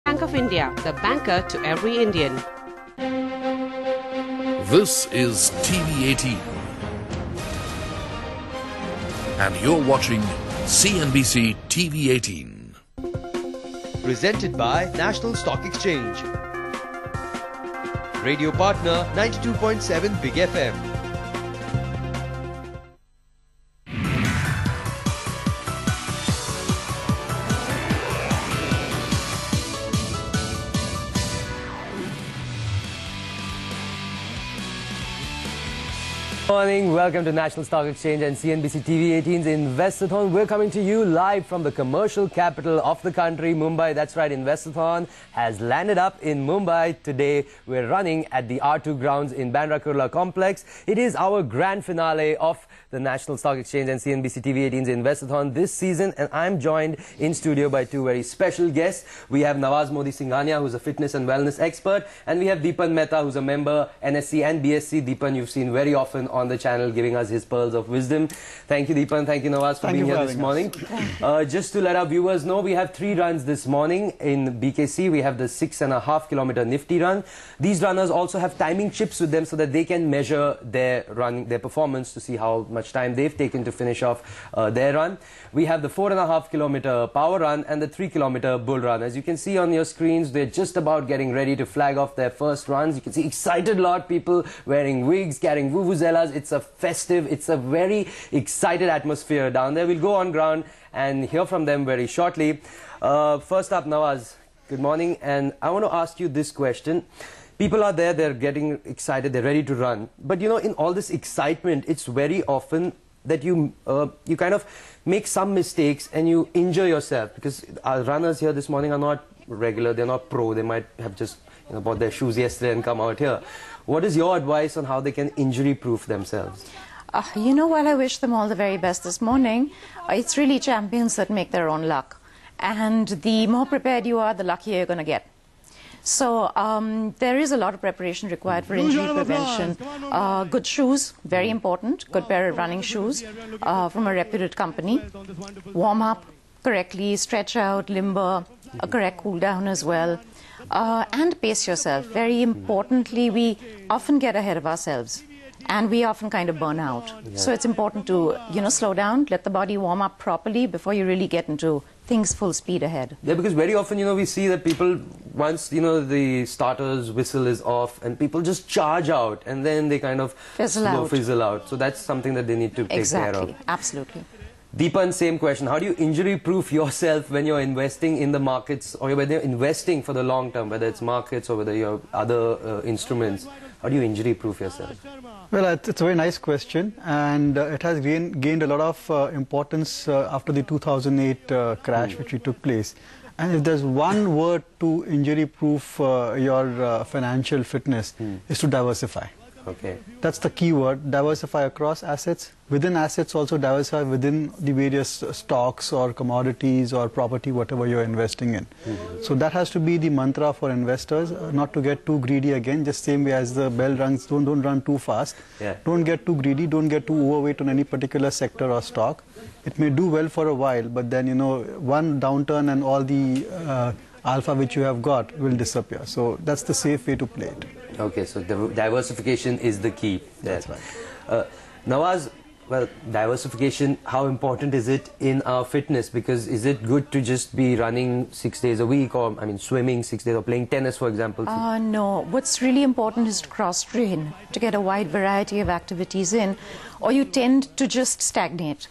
Bank of India, the banker to every Indian. This is TV18 and you're watching CNBC TV18. Presented by National Stock Exchange. Radio partner 92.7 Big FM. Good morning, welcome to National Stock Exchange and CNBC TV18's Investothon. We're coming to you live from the commercial capital of the country, Mumbai. That's right, Investothon has landed up in Mumbai today. We're running at the R2 grounds in Bandra Kurla complex. It is our grand finale of the National Stock Exchange and CNBC TV18's Investothon this season, and I'm joined in studio by two very special guests. We have Nawaz Modi Singhania, who's a fitness and wellness expert, and we have Deepan Mehta, who's a member NSC and BSc. Deepan, you've seen very often on the channel giving us his pearls of wisdom. Thank you, Deepan. Thank you, Nawaz, for being here this morning. Just to let our viewers know, we have 3 runs this morning in BKC. We have the 6.5 kilometer Nifty run. These runners also have timing chips with them so that they can measure their performance to see how much time they've taken to finish off their run. We have the 4.5 kilometer power run and the 3 kilometer bull run. As you can see on your screens, they're just about getting ready to flag off their first runs. You can see excited lot, people wearing wigs, carrying vuvuzelas. It's a festive, it's a very excited atmosphere down there. We'll go on ground and hear from them very shortly. First up, Nawaz, good morning, and I want to ask you this question. People are there, they're getting excited, they're ready to run. But you know, in all this excitement, it's very often that you kind of make some mistakes and you injure yourself, because our runners here this morning are not regular, they're not pro, they might have just bought their shoes yesterday and come out here. What is your advice on how they can injury-proof themselves? While I wish them all the very best this morning, it's really champions that make their own luck. And the more prepared you are, the luckier you're going to get. So there is a lot of preparation required for injury prevention. Good shoes, very important. Good pair of running shoes from a reputed company. Warm up correctly, stretch out, limber, a correct cool down as well. And pace yourself. Very importantly, we often get ahead of ourselves and we often kind of burn out. Yeah. So it's important to, slow down, let the body warm up properly before you really get into things full speed ahead. Yeah, because very often, we see that people, once, the starter's whistle is off and people just charge out and then they kind of fizzle out. So that's something that they need to take care of. Exactly, absolutely. Deepan, same question. How do you injury-proof yourself when you're investing in the markets or when you're investing for the long term, whether it's markets or whether you're other instruments? How do you injury-proof yourself? Well, it's a very nice question, and it has gained a lot of importance after the 2008 crash which took place. And if there's one word to injury-proof your financial fitness, is to diversify. Okay. That's the key word. Diversify across assets. Within assets also diversify within the various stocks or commodities or property, whatever you're investing in. So that has to be the mantra for investors, not to get too greedy again, just same way as the bell rings, don't run too fast. Yeah. Don't get too greedy, don't get too overweight on any particular sector or stock. It may do well for a while, but then, one downturn and all the alpha which you have got will disappear. So that's the safe way to play it. Okay, so diversification is the key. That's right. Nawaz, well, diversification, how important is it in our fitness? Because is it good to just be running 6 days a week or, swimming 6 days or playing tennis, for example? No. What's really important is to cross-train, to get a wide variety of activities in, or you tend to just stagnate.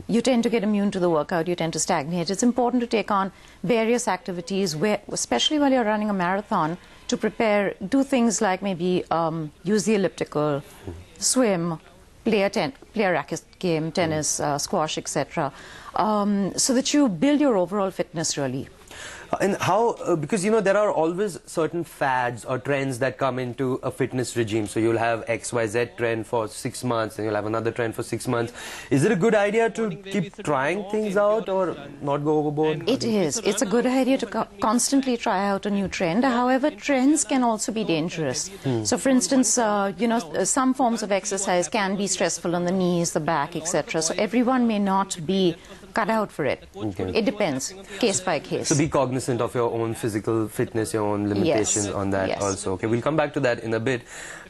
You tend to get immune to the workout, you tend to stagnate. It's important to take on various activities, where, especially while you're running a marathon, to prepare, do things like maybe use the elliptical, swim, play a racket game, tennis, squash, etc. So that you build your overall fitness really. And how, because there are always certain fads or trends that come into a fitness regime. So you'll have XYZ trend for 6 months and you'll have another trend for 6 months. Is it a good idea to keep trying things out or not go overboard? It is. It's a good idea to constantly try out a new trend. However, trends can also be dangerous. So for instance, some forms of exercise can be stressful on the knees, the back, etc. So everyone may not be cut out for it. Okay. It depends, case by case. So be cognizant of your own physical fitness, your own limitations Yes. on that Yes. also. Okay, we'll come back to that in a bit.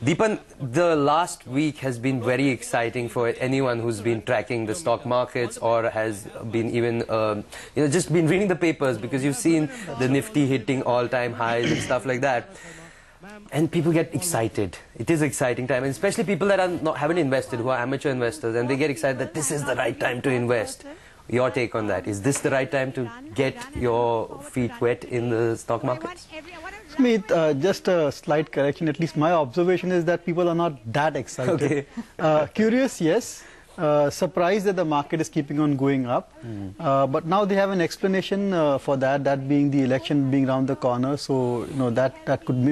Deepan, the last week has been very exciting for anyone who's been tracking the stock markets or has been even, just been reading the papers, because you've seen the Nifty hitting all-time highs and stuff like that. And people get excited. It is exciting time, and especially people that haven't invested, who are amateur investors, and they get excited that this is the right time to invest. Your take on that? Is this the right time to get your feet wet in the stock markets? Smith, just a slight correction. At least my observation is that people are not that excited. Okay. Curious, yes. Surprised that the market is keeping on going up. But now they have an explanation for that, that being the election being around the corner. So, that could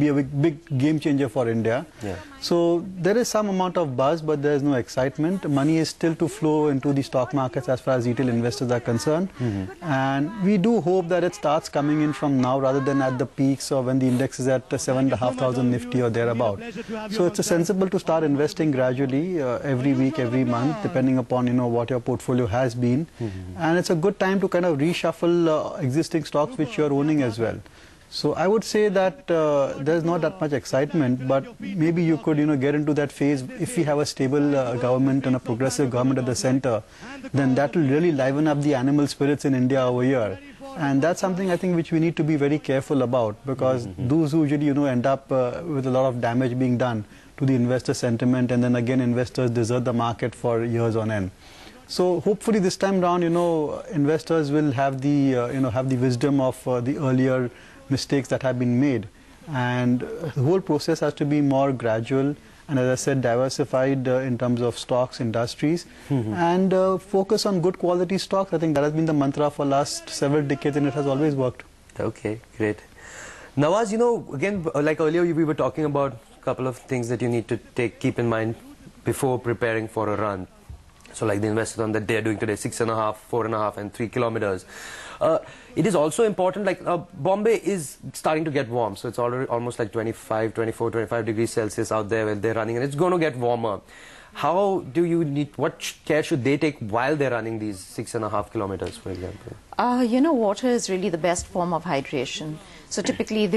be a big game changer for India. Yeah. So there is some amount of buzz, but there is no excitement. Money is still to flow into the stock markets as far as retail investors are concerned. And we do hope that it starts coming in from now rather than at the peaks or when the index is at 7,500 Nifty or thereabout. So it's sensible to start investing gradually every week, every month, depending upon what your portfolio has been. And it's a good time to kind of reshuffle existing stocks which you're owning as well. So I would say that there's not that much excitement, but maybe you could get into that phase. If we have a stable government and a progressive government at the center, then that will really liven up the animal spirits in India over here. And that's something I think which we need to be very careful about, because those who usually end up with a lot of damage being done to the investor sentiment, and then again investors desert the market for years on end. So hopefully this time round, investors will have the have the wisdom of the earlier mistakes that have been made, and the whole process has to be more gradual and, as I said, diversified in terms of stocks, industries, and focus on good quality stocks. I think that has been the mantra for last several decades, and it has always worked. Okay, great. Nawaz, again, like earlier we were talking about a couple of things that you need to keep in mind before preparing for a run. So like the Investothon that they're doing today, 6.5, 4.5 and 3 kilometers. It is also important, like Bombay is starting to get warm, so it's already almost like 25, 24, 25 degrees Celsius out there when they're running, and it's going to get warmer. How do you what care should they take while they're running these 6.5 kilometers, for example? Water is really the best form of hydration. So typically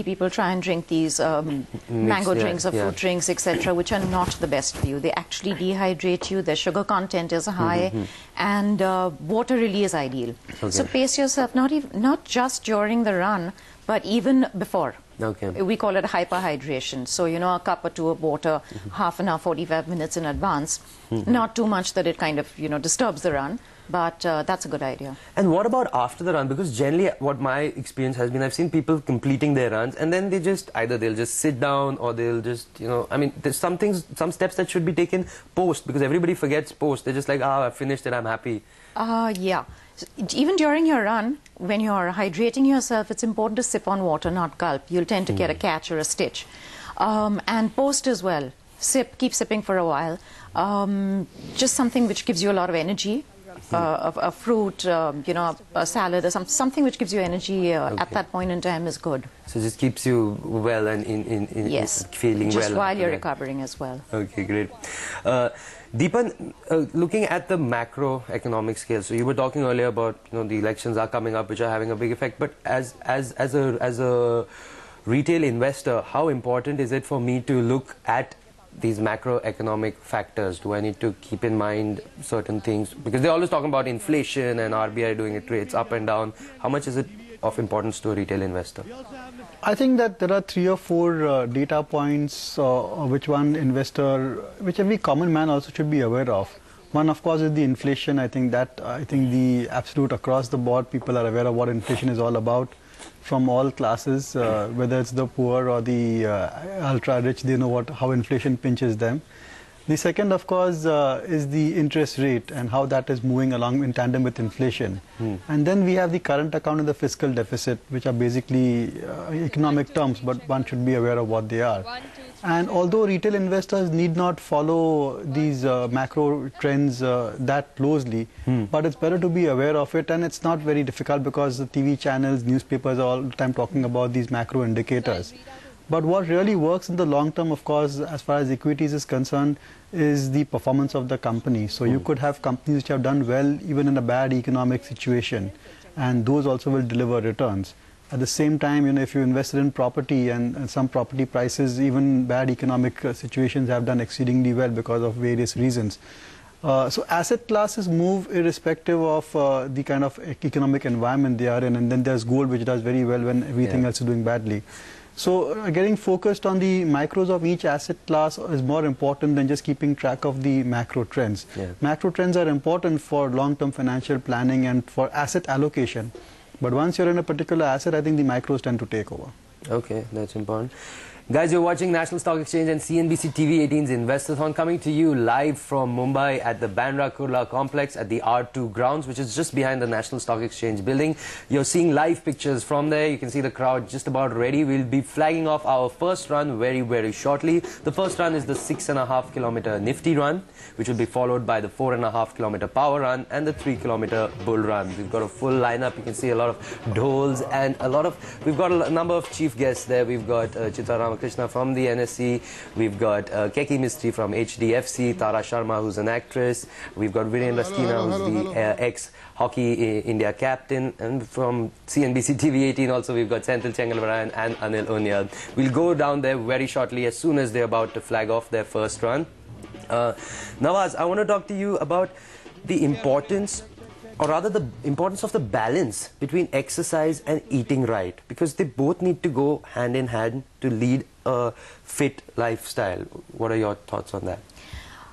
people try and drink these mango drinks or fruit drinks, etc., which are not the best for you. They actually dehydrate you. Their sugar content is high, and water really is ideal. Okay. So pace yourself not just during the run, but even before. Okay. We call it hyperhydration. So, a cup or two of water, half an hour, 45 minutes in advance. Not too much that it kind of, disturbs the run, but that's a good idea. And what about after the run? Because generally what my experience has been, I've seen people completing their runs and then either they'll just sit down or they'll just, there's some steps that should be taken post, because everybody forgets post. They're just like, I finished it, I'm happy. Yeah. Even during your run, when you're hydrating yourself, it's important to sip on water, not gulp. You'll tend to get a catch or a stitch. And post as well. Keep sipping for a while. Just something which gives you a lot of energy. A fruit, a salad or something which gives you energy at that point in time is good. So it just keeps you well and yes, feeling well. Just while you're recovering as well. Okay, great. Deepan, looking at the macroeconomic scale, so you were talking earlier about the elections are coming up, which are having a big effect. But as a retail investor, how important is it for me to look at these macroeconomic factors? Do I need to keep in mind certain things? Because they're always talking about inflation and RBI doing its rates up and down. How much is it of importance to a retail investor? I think that there are 3 or 4 data points which every common man also should be aware of. One, of course, is the inflation. I think the absolute across the board people are aware of what inflation is all about. From all classes, whether it's the poor or the ultra-rich, they know how inflation pinches them. The second, of course, is the interest rate and how that is moving along in tandem with inflation. And then we have the current account and the fiscal deficit, which are basically economic terms, but one should be aware of what they are. And although retail investors need not follow these macro trends that closely, but it's better to be aware of it, and it's not very difficult because the TV channels, newspapers are all the time talking about these macro indicators. But what really works in the long term, of course, as far as equities is concerned, is the performance of the company. So you could have companies which have done well even in a bad economic situation, and those also will deliver returns. At the same time, if you invested in property and some property prices, even bad economic situations have done exceedingly well because of various reasons. So asset classes move irrespective of the kind of economic environment they are in, and then there's gold, which does very well when everything else is doing badly. So getting focused on the micros of each asset class is more important than just keeping track of the macro trends. Macro trends are important for long-term financial planning and for asset allocation. But once you're in a particular asset, I think the micros tend to take over. Okay, that's important. Guys, you're watching National Stock Exchange and CNBC TV 18's Investothon, coming to you live from Mumbai at the Bandra Kurla complex at the R2 grounds, which is just behind the National Stock Exchange building. You're seeing live pictures from there. You can see the crowd just about ready. We'll be flagging off our first run very, very shortly. The first run is the 6.5 kilometer Nifty run, which will be followed by the 4.5 kilometer power run and the 3 kilometer bull run. We've got a full lineup. You can see a lot of dhols and we've got a number of chief guests there. We've got Chitra Krishna from the NSE, we've got Keki Mistry from HDFC, Tara Sharma, who's an actress, we've got Virendra Stina, who's the ex-Hockey India captain, and from CNBC TV 18 also we've got Senthil Chengalvarayan and Anil Onyal. We'll go down there very shortly as soon as they're about to flag off their first run. Nawaz, I want to talk to you about the importance, or rather the importance of the balance between exercise and eating right, because they both need to go hand in hand to lead a fit lifestyle. What are your thoughts on that?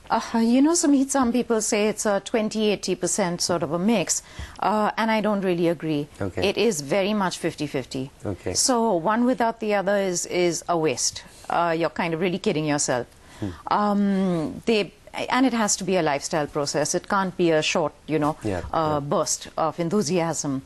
Sumit, some people say it's a 20-80% sort of a mix, and I don't really agree. It is very much 50-50. So one without the other is a waste. You're kind of really kidding yourself. And it has to be a lifestyle process. It can't be a short, burst of enthusiasm.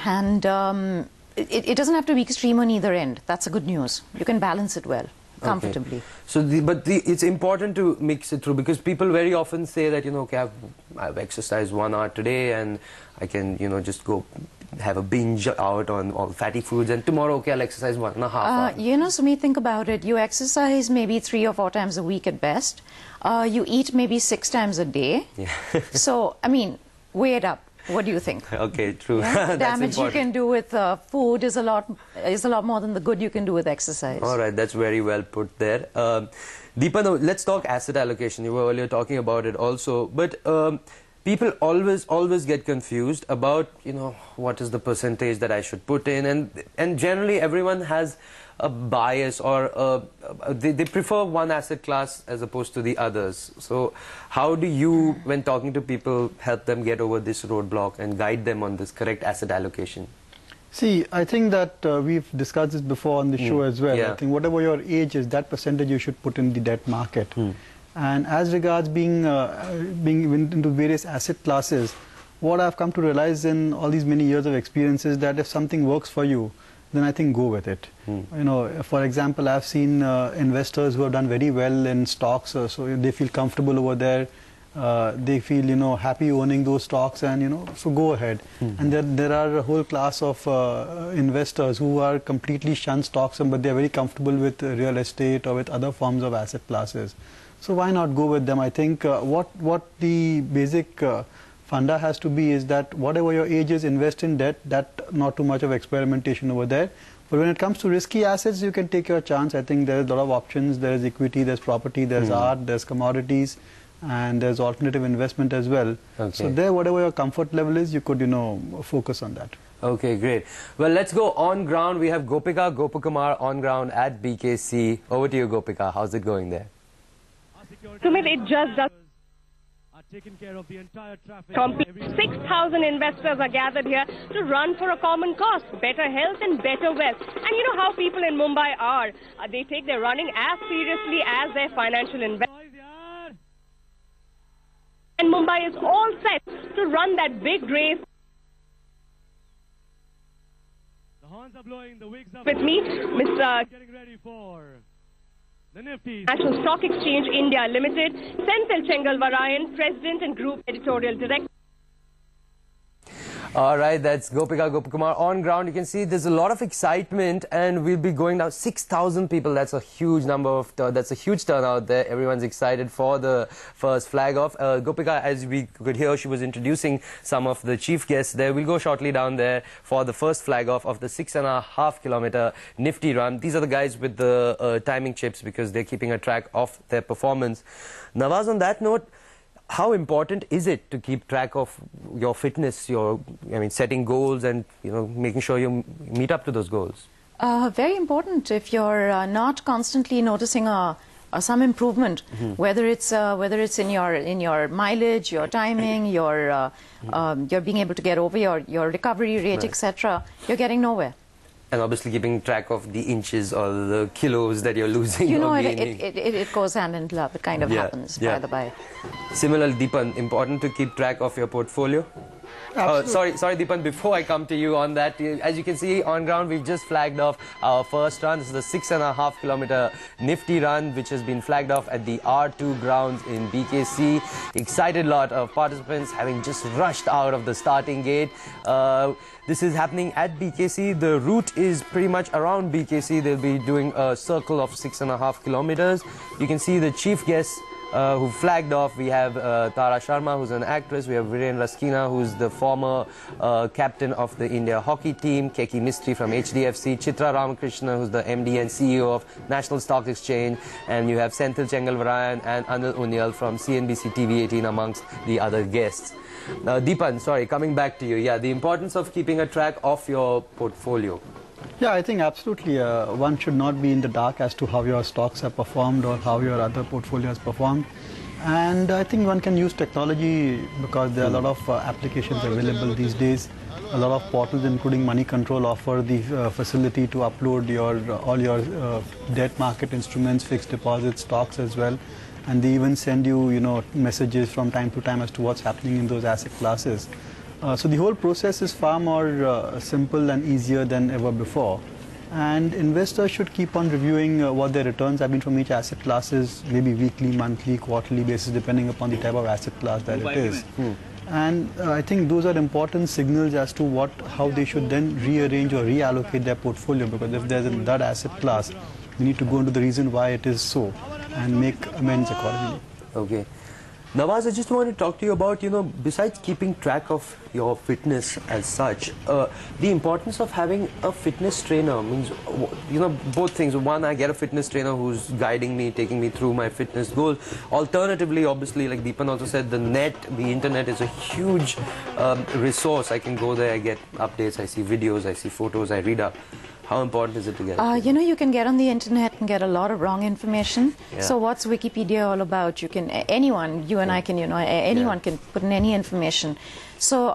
And it doesn't have to be extreme on either end. That's a good news. You can balance it well, comfortably. So, it's important to mix it through, because people very often say that, okay, I've exercised 1 hour today and I can, just go have a binge out on all fatty foods, and tomorrow, okay, I'll exercise 1.5 hours. Sumit, think about it. You exercise maybe 3 or 4 times a week at best. You eat maybe 6 times a day. So, I mean, weigh it up. What do you think? Okay, true. The damage you can do with food is a lot more than the good you can do with exercise. All right, that's very well put there. Deepa, let's talk asset allocation. You were earlier talking about it also, but people always get confused about, what is the percentage that I should put in, and generally everyone has a bias, or they prefer one asset class as opposed to the others. So how do you, when talking to people, help them get over this roadblock and guide them on this correct asset allocation? See, I think that we've discussed this before on the show as well. I think whatever your age is, that percentage you should put in the debt market. And as regards being into various asset classes, what I've come to realize in all these many years of experience is that if something works for you, then I think go with it. For example, I've seen investors who have done very well in stocks, so they feel comfortable over there. They feel, happy owning those stocks, and, so go ahead. And there are a whole class of investors who are completely shun stocks, but they're very comfortable with real estate or with other forms of asset classes. So why not go with them? I think what the basic funda has to be is that whatever your age is, invest in debt. That not too much of experimentation over there. But when it comes to risky assets, you can take your chance. I think there's a lot of options. There's equity, there's property, there's art, there's commodities, and there's alternative investment as well. So there, whatever your comfort level is, you could, focus on that. Okay, great. Well, let's go on ground. We have Gopika Gopakumar on ground at BKC. Over to you, Gopika. How's it going there? Sumit, it just does. Taking care of the entire traffic. 6,000 investors are gathered here to run for a common cause, better health and better wealth. And you know how people in Mumbai are. They take their running as seriously as their financial investment. And Mumbai is all set to run that big race. The horns are blowing, the wigs are with me, Mr. Getting ready for the Nifty. National Stock Exchange India Limited, Senthil Chengalvarayan, President and Group Editorial Director. All right, that's Gopika Gopakumar on ground. You can see there's a lot of excitement, and we'll be going now. 6,000 people. That's a huge number of. That's a huge turnout there. Everyone's excited for the first flag off. Gopika, as we could hear, she was introducing some of the chief guests there. We'll go shortly down there for the first flag off of the 6.5 kilometer Nifty run. These are the guys with the timing chips because they're keeping a track of their performance. Nawaz, on that note, how important is it to keep track of your fitness, setting goals and, making sure you meet up to those goals? Very important. If you're not constantly noticing some improvement, whether it's in your mileage, your timing, your being able to get over your recovery rate, etc., you're getting nowhere. And obviously keeping track of the inches or the kilos that you're losing or gaining. It goes hand in glove. It kind of happens, by the by. Similarly, Deepan, important to keep track of your portfolio? Sorry, Deepan, before I come to you on that, as you can see on ground, we've just flagged off our first run. This is the 6.5 kilometer Nifty run, which has been flagged off at the R2 grounds in BKC. Excited lot of participants having just rushed out of the starting gate. This is happening at BKC. The route is pretty much around BKC. They'll be doing a circle of 6.5 kilometers. You can see the chief guests who flagged off. We have Tara Sharma, who's an actress. We have Viren Raskina, who's the former captain of the India hockey team. Keki Mistry from HDFC. Chitra Ramakrishna, who's the MD and CEO of National Stock Exchange. And you have Senthil Chengalvarayan and Anil Unyal from CNBC TV18 amongst the other guests. Deepan, sorry, coming back to you. Yeah, the importance of keeping a track of your portfolio. Yeah, I think absolutely. One should not be in the dark as to how your stocks have performed or how your other portfolio has performed. And I think one can use technology because there are a lot of applications available these days. A lot of portals, including Money Control, offer the facility to upload all your debt market instruments, fixed deposits, stocks as well. And they even send you, messages from time to time as to what's happening in those asset classes. So the whole process is far more simple and easier than ever before. And investors should keep on reviewing what their returns have been from each asset classes, maybe weekly, monthly, quarterly basis, depending upon the type of asset class that it is. And I think those are important signals as to how they should then rearrange or reallocate their portfolio, because if there's that asset class, you need to go into the reason why it is so and make amends accordingly. Okay. Nawaz, I just want to talk to you about, besides keeping track of your fitness as such, the importance of having a fitness trainer means, both things. One, I get a fitness trainer who's guiding me, taking me through my fitness goals. Alternatively, obviously, like Deepan also said, the internet is a huge resource. I can go there, I get updates, I see videos, I see photos, I read up. How important is it to get? You can get on the internet and get a lot of wrong information. Yeah. So what's Wikipedia all about? Anyone, you and I can, anyone can put in any information. So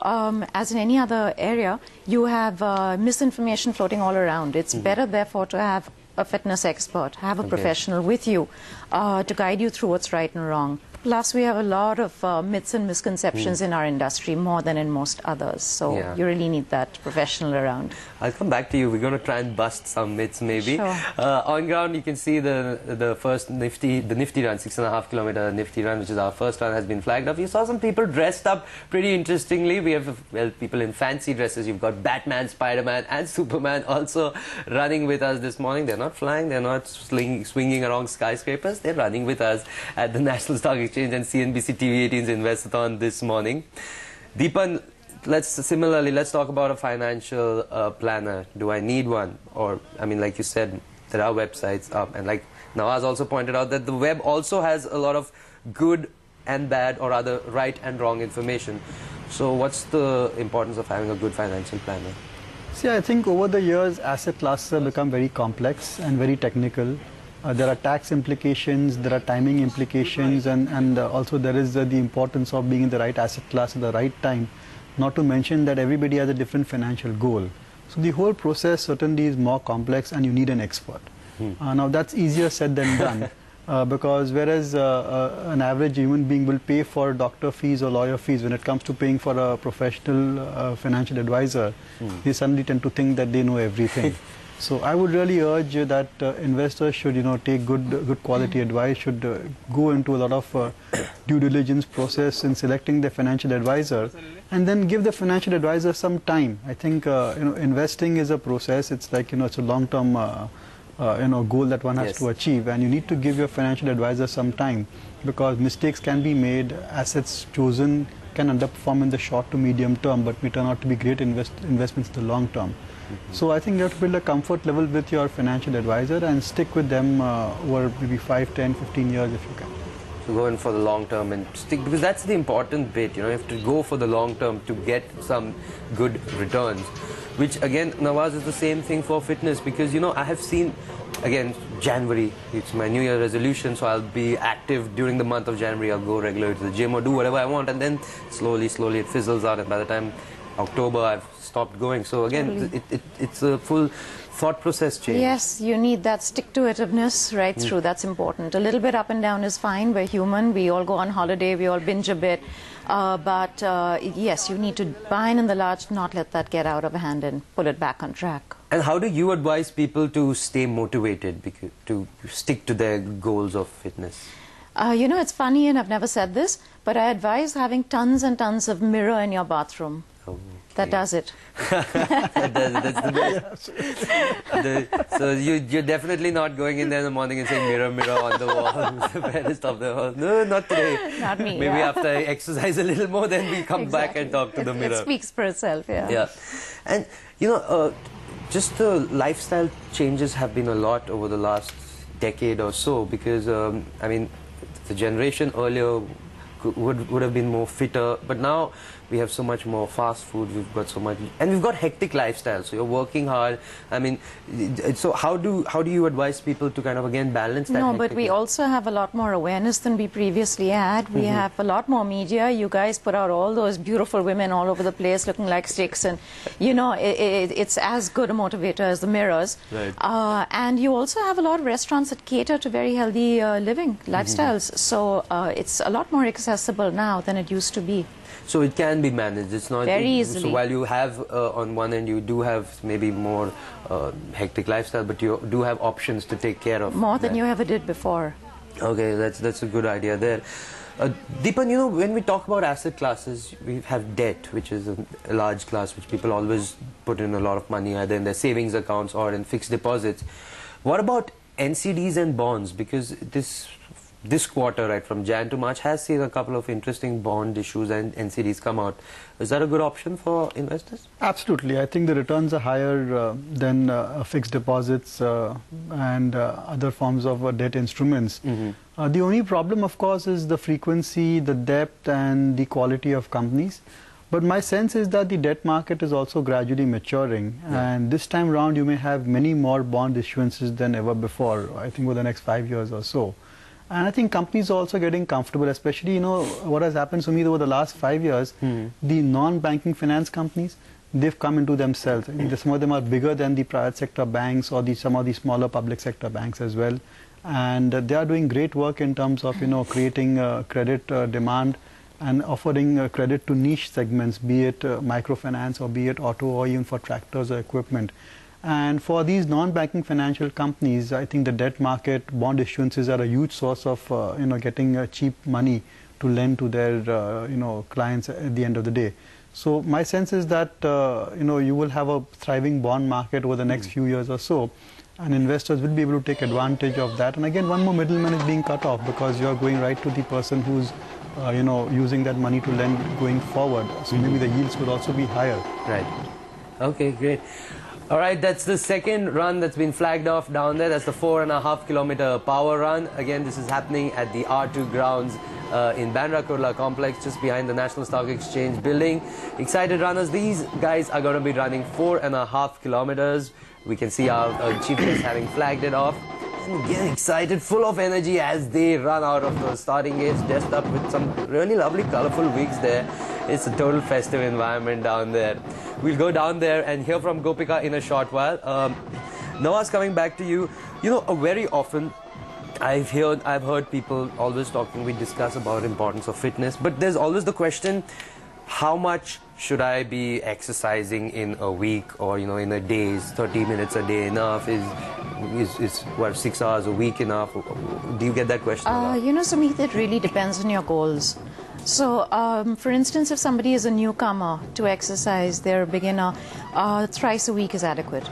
as in any other area, you have misinformation floating all around. It's better, therefore, to have a fitness expert, have a professional with you to guide you through what's right and wrong. Plus, we have a lot of myths and misconceptions in our industry, more than in most others. So you really need that professional around. I'll come back to you. We're going to try and bust some myths, maybe. Sure. On ground, you can see the first Nifty run, 6.5 kilometer Nifty run, which is our first run, has been flagged off. You saw some people dressed up pretty interestingly. We have, people in fancy dresses. You've got Batman, Spider-Man, and Superman also running with us this morning. They're not flying. They're not swinging around skyscrapers. They're running with us at the National Stock Exchange and CNBC TV18's Investothon this morning. Deepan, let's talk about a financial planner. Do I need one? Or, like you said, there are websites up. And like Nawaz also pointed out, that the web also has a lot of good and bad, or rather right and wrong information. So what's the importance of having a good financial planner? See, I think over the years, asset classes have become very complex and very technical. There are tax implications, there are timing implications, and also there is the importance of being in the right asset class at the right time, not to mention that everybody has a different financial goal. So the whole process certainly is more complex, and you need an expert. Now that's easier said than done, because whereas an average human being will pay for doctor fees or lawyer fees, when it comes to paying for a professional financial advisor, they suddenly tend to think that they know everything. So I would really urge that investors should, take good quality advice, should go into a lot of due diligence process in selecting the financial advisor, and then give the financial advisor some time. I think, investing is a process. It's like, it's a long-term, goal that one has to achieve, and you need to give your financial advisor some time, because mistakes can be made, assets chosen can underperform in the short to medium term, but may turn out to be great investments in the long term. So I think you have to build a comfort level with your financial advisor and stick with them over maybe 5, 10, 15 years if you can. So go in for the long term and stick, because that's the important bit, you have to go for the long term to get some good returns. Which again, Nawaz, is the same thing for fitness, because I have seen, again, January, it's my New Year resolution, so I'll be active during the month of January. I'll go regularly to the gym or do whatever I want, and then slowly it fizzles out, and by the time October I've stopped going. So again, it's a full thought process change. Yes, you need that stick-to-itiveness right through. That's important. A little bit up and down is fine. We're human. We all go on holiday. We all binge a bit. But yes, you need to bind in the large, not let that get out of hand, and pull it back on track. And how do you advise people to stay motivated, to stick to their goals of fitness? It's funny, and I've never said this, but I advise having tons and tons of mirror in your bathroom. Okay. That does it. That does it. That's the best. So you're definitely not going in there in the morning and saying, mirror, mirror on the wall, the fairest of the wall. No, not today. Not me. Maybe after I exercise a little more, then we come back and talk to the mirror. It speaks for itself, yeah. Yeah. And, just the lifestyle changes have been a lot over the last decade or so, because, the generation earlier would have been more fitter, but now we have so much more fast food, we've got so much, and we've got hectic lifestyle, so you're working hard. So how do you advise people to kind of again balance that? No, but we also have a lot more awareness than we previously had. We have a lot more media. You guys put out all those beautiful women all over the place looking like sticks, and it's as good a motivator as the mirrors. Right. And you also have a lot of restaurants that cater to very healthy living lifestyles. So it's a lot more accessible now than it used to be. So it can be managed. It's not very easily. So while you have on one end you do have maybe more hectic lifestyle, but you do have options to take care of more than you ever did before. Okay, that's a good idea there. Deepan, when we talk about asset classes, we have debt, which is a large class which people always put in a lot of money either in their savings accounts or in fixed deposits. What about NCDs and bonds? Because this quarter, right, from Jan to March, has seen a couple of interesting bond issues and NCDs come out. Is that a good option for investors? Absolutely. I think the returns are higher than fixed deposits and other forms of debt instruments. The only problem, of course, is the frequency, the depth, and the quality of companies. But my sense is that the debt market is also gradually maturing, and this time around you may have many more bond issuances than ever before, I think over the next 5 years or so. And I think companies are also getting comfortable, especially, what has happened to me over the last 5 years, the non-banking finance companies, they've come into themselves. I mean, some of them are bigger than the private sector banks or some of the smaller public sector banks as well. And they are doing great work in terms of, creating credit demand and offering credit to niche segments, be it microfinance or be it auto or even for tractors or equipment. And for these non-banking financial companies, I think the debt market, bond issuances are a huge source of, getting cheap money to lend to their, clients at the end of the day. So my sense is that, you will have a thriving bond market over the next few years or so, and investors will be able to take advantage of that. And again, one more middleman is being cut off, because you are going right to the person who's, using that money to lend going forward. So maybe the yields could also be higher. Right. Okay, great. All right, that's the second run that's been flagged off down there. That's the 4.5 kilometer power run. Again, this is happening at the R2 grounds in Bandra Kurla complex, just behind the National Stock Exchange building. Excited runners. These guys are going to be running 4.5 kilometers. We can see our chief guest having flagged it off. And getting excited, full of energy as they run out of the starting gates, dressed up with some really lovely, colorful wigs there. It's a total festive environment down there. We'll go down there and hear from Gopika in a short while. Nawaz, coming back to you. Very often I've heard people always talking, we discuss about importance of fitness, but there's always the question, how much should I be exercising in a week or, you know, in a day? Is 30 minutes a day enough? Is what, 6 hours a week enough? Do you get that question? You know, Sumit, it really depends on your goals. So, for instance, if somebody is a newcomer to exercise, they're a beginner, thrice a week is adequate.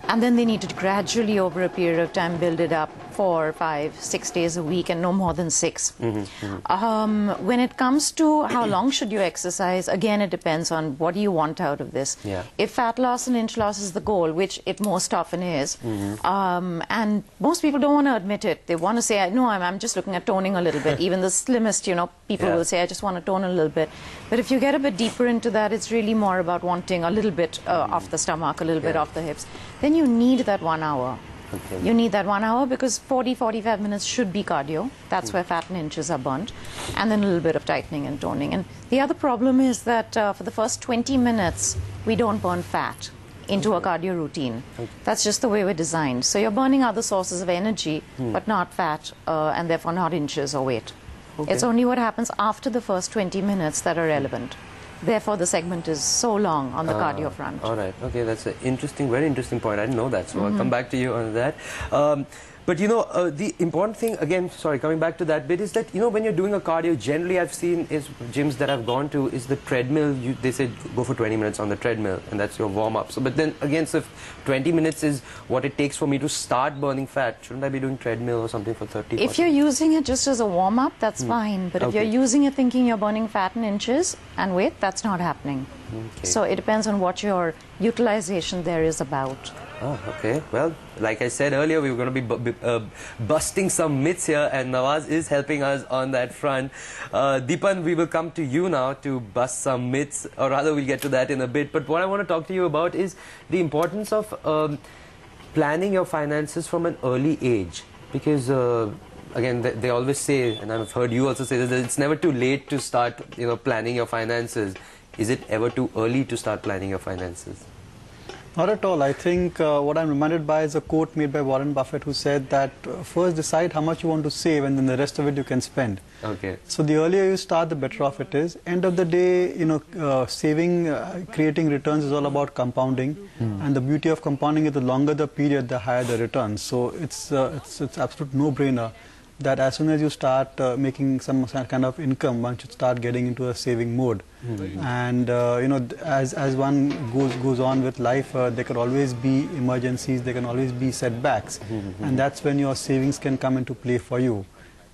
And then they need to gradually, over a period of time, build it up 4, 5, 6 days a week and no more than 6. When it comes to how long should you exercise, again, it depends on what do you want out of this. Yeah. If fat loss and inch loss is the goal, which it most often is, and most people don't want to admit it. They want to say, no, I'm just looking at toning a little bit. Even the slimmest, you know, people will say, I just want to tone a little bit. But if you get a bit deeper into that, it's really more about wanting a little bit off the stomach, a little bit off the hips. Then you need that 1 hour. Okay. You need that 1 hour because 40-45 minutes should be cardio. That's where fat and inches are burnt. And then a little bit of tightening and toning. And the other problem is that for the first 20 minutes, we don't burn fat into a cardio routine. That's just the way we're designed. So you're burning other sources of energy, but not fat, and therefore not inches or weight. It's only what happens after the first 20 minutes that are relevant. Therefore, the segment is so long on the cardio front. All right. Okay, that's an interesting, very interesting point. I didn't know that, so I'll come back to you on that. But, you know, the important thing, again, sorry, coming back to that bit, is that, you know, when you're doing a cardio, generally I've seen is gyms that I've gone to is the treadmill. They say go for 20 minutes on the treadmill, and that's your warm-up. So, but then, again, so if 20 minutes is what it takes for me to start burning fat, shouldn't I be doing treadmill or something for 30 If you're using it just as a warm-up, that's fine. But if you're using it thinking you're burning fat in inches and weight, that's not happening. So it depends on what your utilization there is about. Oh, okay. Well, like I said earlier, we were going to be busting some myths here, and Nawaz is helping us on that front. Deepan, we will come to you now to bust some myths, or rather we'll get to that in a bit. But what I want to talk to you about is the importance of planning your finances from an early age. Because, again, they always say, and I've heard you also say that it's never too late to start, you know, planning your finances. Is it ever too early to start planning your finances? Not at all. I think what I'm reminded by is a quote made by Warren Buffett, who said that first decide how much you want to save and then the rest of it you can spend. Okay. So the earlier you start, the better off it is. End of the day, you know, saving, creating returns is all about compounding. And the beauty of compounding is the longer the period, the higher the returns. So it's absolute no-brainer that as soon as you start making some kind of income, one should start getting into a saving mode. And you know, as one goes on with life, there can always be emergencies, there can always be setbacks, and that's when your savings can come into play for you.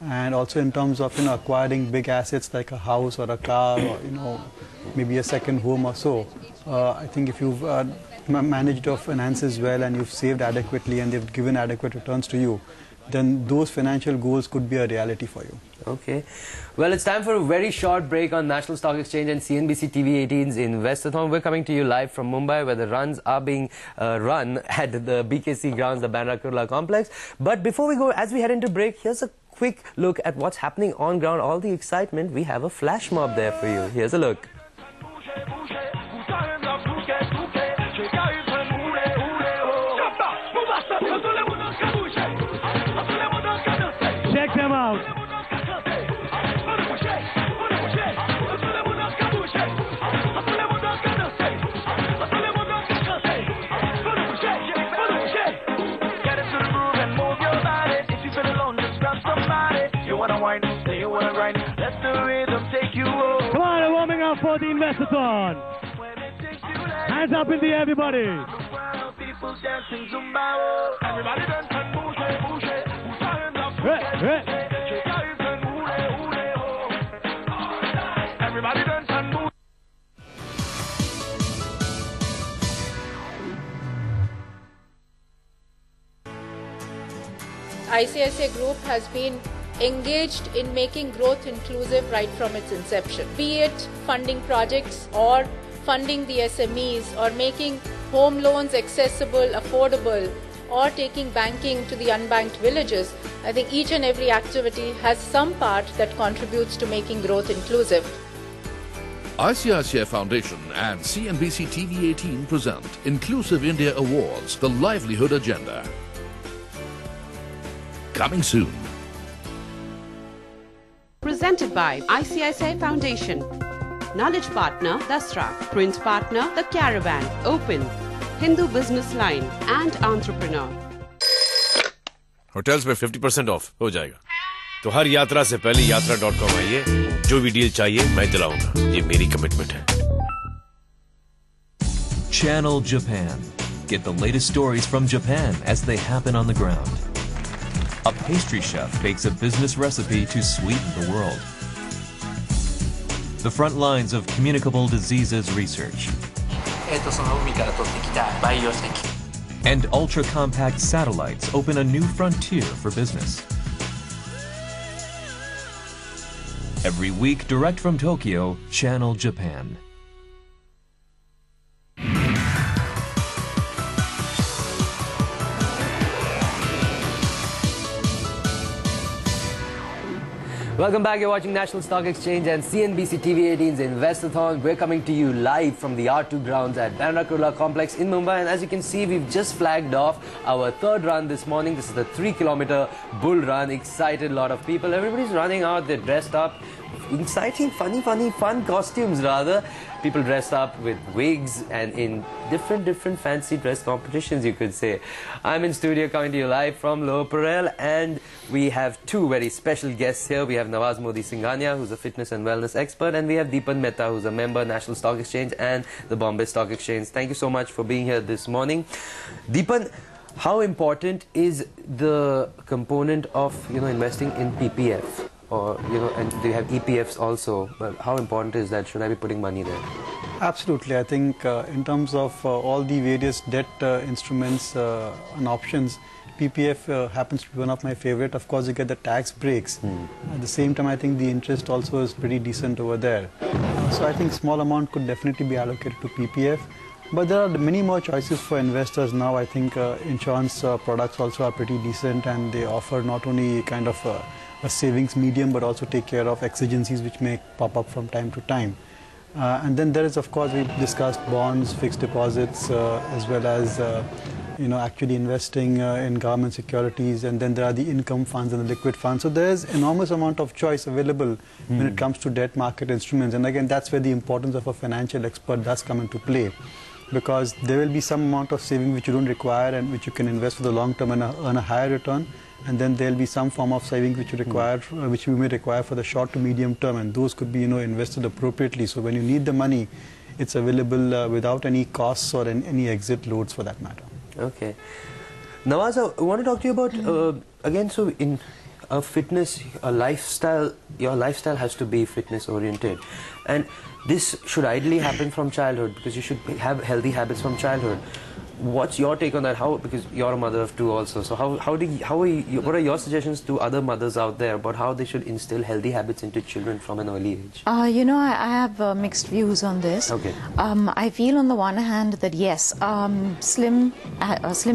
And also in terms of, you know, acquiring big assets like a house or a car, or, you know, maybe a second home or so. I think if you've managed your finances well and you've saved adequately and they've given adequate returns to you, then those financial goals could be a reality for you. Okay. Well, it's time for a very short break on National Stock Exchange and CNBC TV 18's Investothon. We're coming to you live from Mumbai, where the runs are being run at the BKC grounds, the Bandra Kurla complex. But before we go, as we head into break, here's a quick look at what's happening on ground, all the excitement. We have a flash mob there for you. Here's a look. Check them out. Come on, we're warming up for the Investothon. Hands up in the air, everybody. ICICI Group has been engaged in making growth inclusive right from its inception. Be it funding projects or funding the SMEs or making home loans accessible, affordable, or taking banking to the unbanked villages, I think each and every activity has some part that contributes to making growth inclusive. ICICI Foundation and CNBC TV 18 present Inclusive India Awards, the Livelihood Agenda. Coming soon. Presented by ICICI Foundation. Knowledge Partner, Dasra. Print Partner, The Caravan, Open, Hindu Business Line and Entrepreneur. Hotels में 50% of हो जाएगा। तो हर यात्रा से पहले yatra.com आइए, जो भी डील चाहिए मैं दिलाऊंगा, ये मेरी कमिटमेंट है। Channel Japan. Get the latest stories from Japan as they happen on the ground. A pastry chef bakes a business recipe to sweeten the world. The front lines of communicable diseases research. And ultra-compact satellites open a new frontier for business. Every week, direct from Tokyo, Channel Japan. Welcome back. You're watching National Stock Exchange and CNBC TV 18's Investothon. We're coming to you live from the R2 grounds at Banana Complex in Mumbai. And as you can see, we've just flagged off our third run this morning. This is the 3-kilometer bull run. Excited, a lot of people. Everybody's running out. They're dressed up. Exciting, fun costumes rather. People dressed up with wigs and in different fancy dress competitions, you could say. I'm in studio coming to you live from Lower Parel, and we have two very special guests here. We have Nawaz Modi Singhania, who's a fitness and wellness expert, and we have Deepan Mehta, who's a member National Stock Exchange and the Bombay Stock Exchange. Thank you so much for being here this morning. Deepan, how important is the component of investing in PPF? Or, and they have EPFs also, but how important is that? Should I be putting money there? Absolutely. I think in terms of all the various debt instruments and options, PPF happens to be one of my favorite. Of course, you get the tax breaks. At the same time, I think the interest also is pretty decent over there. So I think small amount could definitely be allocated to PPF. But there are many more choices for investors now. I think insurance products also are pretty decent, and they offer not only kind of a savings medium, but also take care of exigencies which may pop up from time to time. And then there is, of course, we discussed bonds, fixed deposits, as well as actually investing in government securities, and then there are the income funds and the liquid funds. So there is enormous amount of choice available when it comes to debt market instruments. And again, that's where the importance of a financial expert does come into play, because there will be some amount of saving which you don't require and which you can invest for the long term and earn a higher return. And then there will be some form of savings which you require, which you may require for the short to medium term, and those could be invested appropriately. So when you need the money, it's available without any costs or any exit loads for that matter. Okay. Nawaz, I want to talk to you about again. So in a fitness, a lifestyle, your lifestyle has to be fitness oriented, and this should ideally happen from childhood, because you should have healthy habits from childhood. What's your take on that? How, because you're a mother of two also, so what are your suggestions to other mothers out there about how they should instill healthy habits into children from an early age? I have mixed views on this. Okay. I feel on the one hand that yes, slim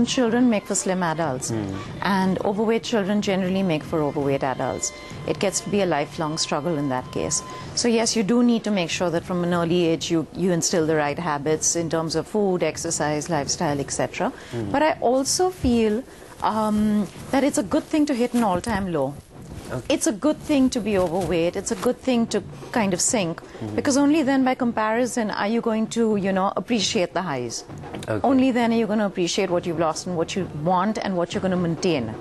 children make for slim adults, and overweight children generally make for overweight adults. It gets to be a lifelong struggle in that case. So yes, you do need to make sure that from an early age you instill the right habits in terms of food, exercise, lifestyle, etc. But I also feel that it's a good thing to hit an all-time low. Okay. It's a good thing to be overweight. It's a good thing to kind of sink, because only then, by comparison, are you going to, appreciate the highs. Okay. Only then are you going to appreciate what you've lost and what you want and what you're going to maintain.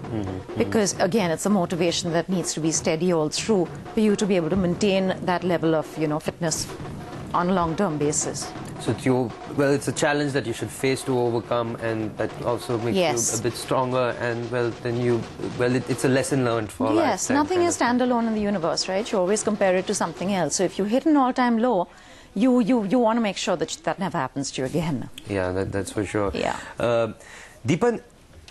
Because again, it's a motivation that needs to be steady all through for you to be able to maintain that level of, fitness on a long-term basis. So it's a challenge that you should face to overcome, and that also makes you a bit stronger, and it's a lesson learned for life. Yes, nothing is standalone in the universe, right? You always compare it to something else. So if you hit an all-time low, you want to make sure that that never happens to you again. Yeah, that's for sure. Yeah. Deepan,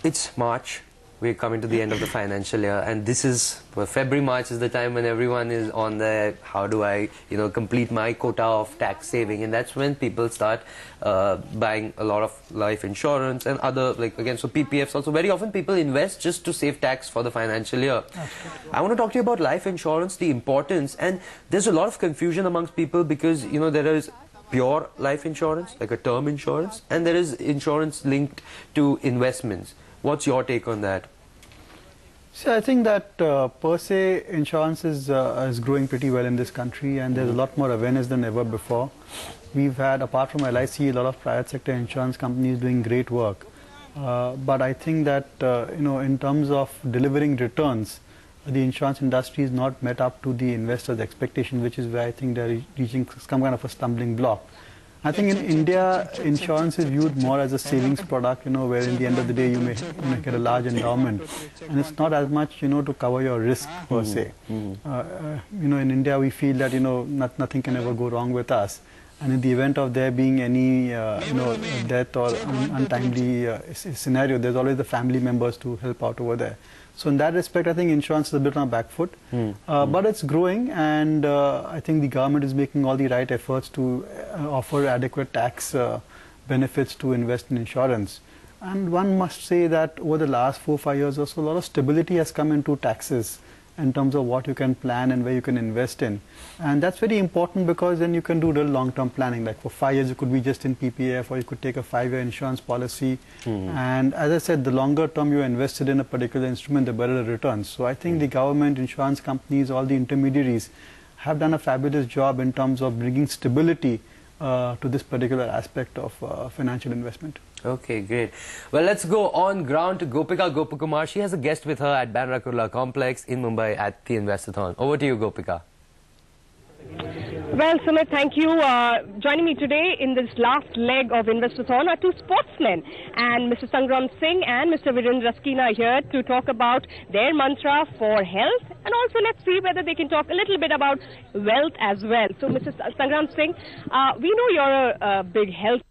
it's March. We're coming to the end of the financial year, and this is February, March is the time when everyone is on their how do I complete my quota of tax saving, and that's when people start buying a lot of life insurance and other, so PPFs also. Very often people invest just to save tax for the financial year. Absolutely. I want to talk to you about life insurance, the importance, and there's a lot of confusion amongst people, because there is pure life insurance, like a term insurance, and there is insurance linked to investments. What's your take on that? So I think that per se insurance is growing pretty well in this country, and there's a lot more awareness than ever before. We've had, apart from LIC, a lot of private sector insurance companies doing great work. But I think that in terms of delivering returns, the insurance industry is not met up to the investors' expectation, which is where I think they're reaching some kind of a stumbling block. I think in India, insurance is viewed more as a savings product, where in the end of the day you may get a large endowment, and it's not as much, to cover your risk per se. In India we feel that nothing can ever go wrong with us, and in the event of there being any death or untimely scenario, there's always the family members to help out over there. So in that respect, I think insurance is a bit on a back foot, but it's growing, and I think the government is making all the right efforts to offer adequate tax benefits to invest in insurance. And one must say that over the last 4 or 5 years or so, a lot of stability has come into taxes in terms of what you can plan and where you can invest in. And that's very important, because then you can do real long-term planning. Like for 5 years, you could be just in PPF, or you could take a 5-year insurance policy. And as I said, the longer term you invested in a particular instrument, the better the returns. So I think the government, insurance companies, all the intermediaries have done a fabulous job in terms of bringing stability to this particular aspect of financial investment. Okay, great. Well, let's go on ground to Gopika Gopakumar. She has a guest with her at Bandra Kurla Complex in Mumbai at the Investothon. Over to you, Gopika. Well, Sumit, thank you. Joining me today in this last leg of Investothon are two sportsmen, and Mr. Sangram Singh and Mr. Virendra Raskina are here to talk about their mantra for health, and also let's see whether they can talk a little bit about wealth as well. So, Mr. Sangram Singh, we know you're a big health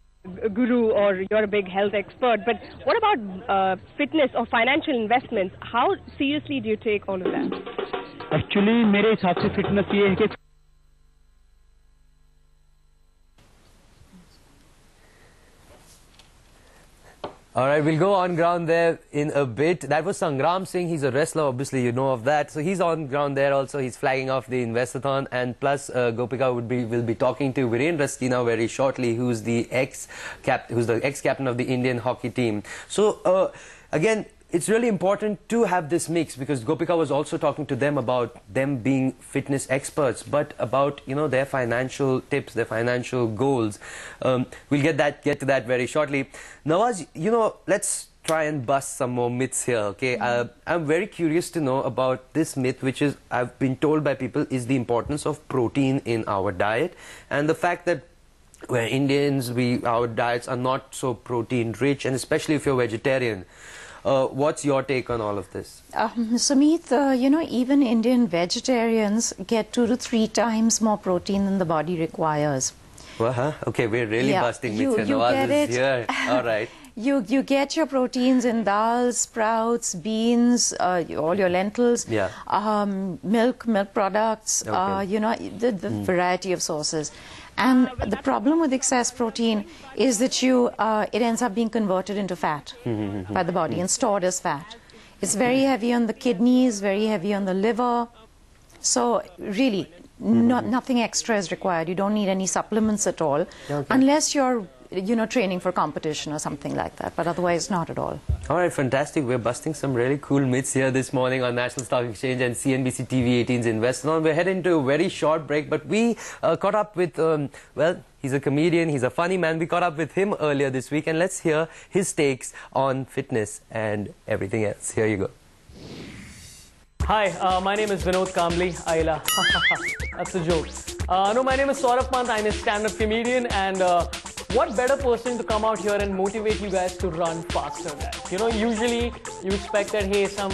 guru, or you're a big health expert, but what about fitness or financial investments? How seriously do you take all of that? Actually, मेरे हिसाब से fitness ये है कि All right, we'll go on ground there in a bit. That was Sangram Singh. He's a wrestler, obviously, you know of that. So he's on ground there also. He's flagging off the Investothon. And plus, Gopika will be talking to Virendra Raskina very shortly, who's the ex-captain of the Indian hockey team. So, again, it's really important to have this mix, because Gopika was also talking to them about them being fitness experts, but about, their financial tips, their financial goals. We'll get to that very shortly. Nawaz, let's try and bust some more myths here, okay? I'm very curious to know about this myth, which is, I've been told by people, is the importance of protein in our diet, and the fact that we're Indians, our diets are not so protein rich, and especially if you're vegetarian. What's your take on all of this? Sumit, even Indian vegetarians get 2 to 3 times more protein than the body requires. Well, okay, we're really busting myths here. Nawaz is here. All right. You get your proteins in dal, sprouts, beans, all your lentils, milk products, the variety of sources. And the problem with excess protein is that it ends up being converted into fat by the body and stored as fat. It's very heavy on the kidneys, very heavy on the liver. So really, nothing extra is required. You don't need any supplements at all, unless you're training for competition or something like that, but otherwise not at all. All right, fantastic. We're busting some really cool myths here this morning on National Stock Exchange and CNBC TV 18's Investothon. We're heading to a very short break, but we caught up with, he's a comedian, he's a funny man. We caught up with him earlier this week, and let's hear his takes on fitness and everything else. Here you go. Hi, my name is Vinod Kambli. Ayla. That's a joke. No, my name is Saurabh Pant. I'm a stand-up comedian, and what better person to come out here and motivate you guys to run faster, guys? Usually you expect that, hey, some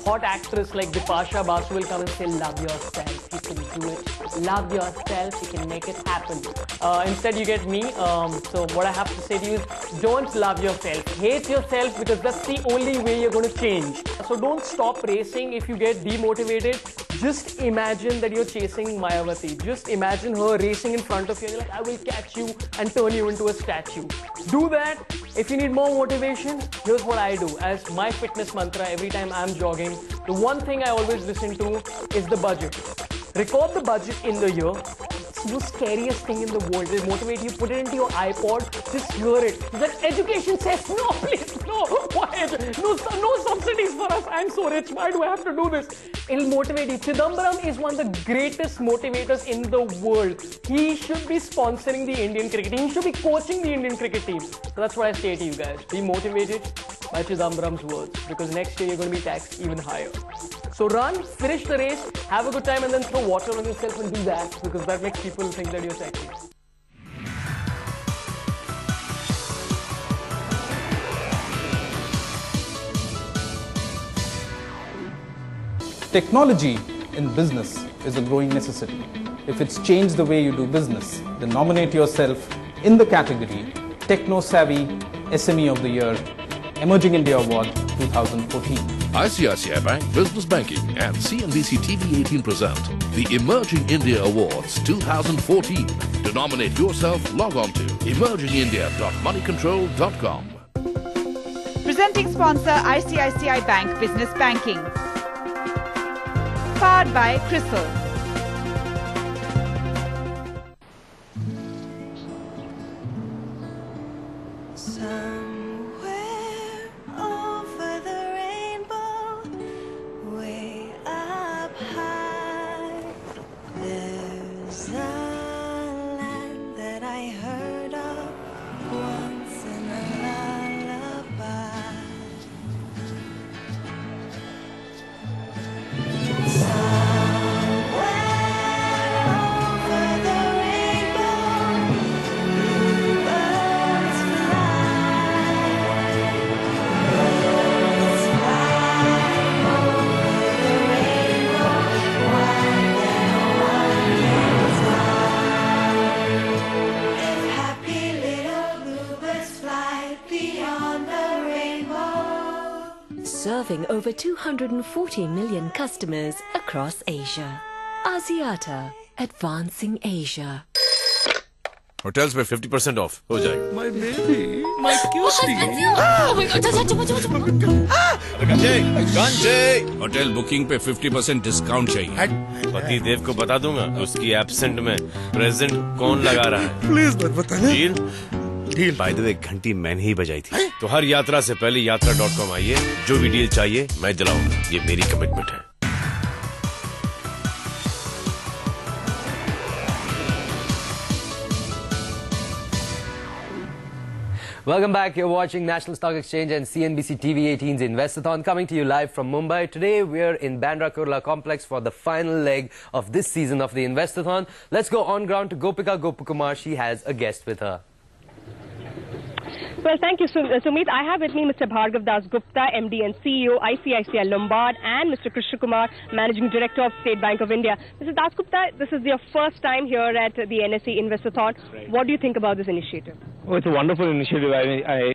hot actress like Bipasha Basu will come and say, love yourself, you can do it. Love yourself, you can make it happen. Instead, you get me. So what I have to say to you is, don't love yourself. Hate yourself, because that's the only way you're going to change. So don't stop racing if you get demotivated. Just imagine that you're chasing Mayawati. Just imagine her racing in front of you and you're like, I will catch you and turn you into a statue. Do that. If you need more motivation, here's what I do. As my fitness mantra, every time I'm jogging, the one thing I always listen to is the budget. Record the budget in the year. It's the scariest thing in the world. It'll motivate you. Put it into your iPod. Just hear it. That education says, no, please, no. Why? No subsidies for us. I'm so rich. Why do I have to do this? It'll motivate you. Chidambaram is one of the greatest motivators in the world. He should be sponsoring the Indian cricket team. He should be coaching the Indian cricket team. So that's what I say to you guys. Be motivated by Chidambaram's words, because next year you're going to be taxed even higher. So run, finish the race, have a good time, and then throw water on yourself and do that, because that makes people think that you're sexy. Technology in business is a growing necessity. If it's changed the way you do business, then nominate yourself in the category Techno Savvy SME of the Year, Emerging India Award 2014. ICICI Bank Business Banking and CNBC TV 18 present the Emerging India Awards 2014. To nominate yourself, log on to emergingindia.moneycontrol.com. Presenting sponsor ICICI Bank Business Banking. Powered by CRISIL. Serving over 240 million customers across Asia. Axiata, advancing Asia. Hotels में 50% off हो जाएगा. My baby, my cutie. Oh my God! गंजे hotel booking पे 50% discount चाहिए. पति देव को बता दूंगा उसकी एब्सेंट में प्रेजेंट कौन लगा रहा है. Please मत बताना. डील बाय द वे घंटी मैंने ही बजाई थी. तो हर यात्रा से पहले यात्रा.com आइए. जो भी डील चाहिए मैं दिलाऊंगा. ये मेरी कमिटमेंट है. Welcome back. You're watching National Stock Exchange and CNBC TV 18's Investothon, coming to you live from Mumbai. Today we're in Bandra Kurla Complex for the final leg of this season of the Investothon. Let's go on ground to Gopika Gopakumar. She has a guest with her. Well, thank you, Sumit. I have with me Mr. Bhargav Das Gupta, MD and CEO, ICICI Lombard, and Mr. Krishna Kumar, Managing Director of State Bank of India. Mr. Das Gupta, this is your first time here at the NSE Investothon. Right. What do you think about this initiative? Oh, it's a wonderful initiative. I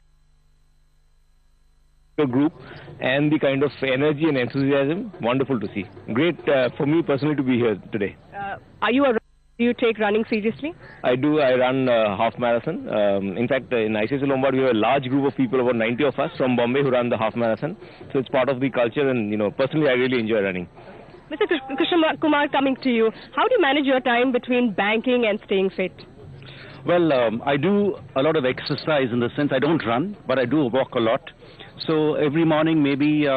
the group and the kind of energy and enthusiasm, wonderful to see. Great for me personally to be here today. Do you take running seriously? I do. I run half marathon. In fact, in ICICI Lombard, we have a large group of people, about 90 of us from Bombay, who run the half marathon. So it's part of the culture, and personally, I really enjoy running. Mr. Krishna Kumar, coming to you, how do you manage your time between banking and staying fit? Well, I do a lot of exercise in the sense I don't run, but I do walk a lot. So every morning, maybe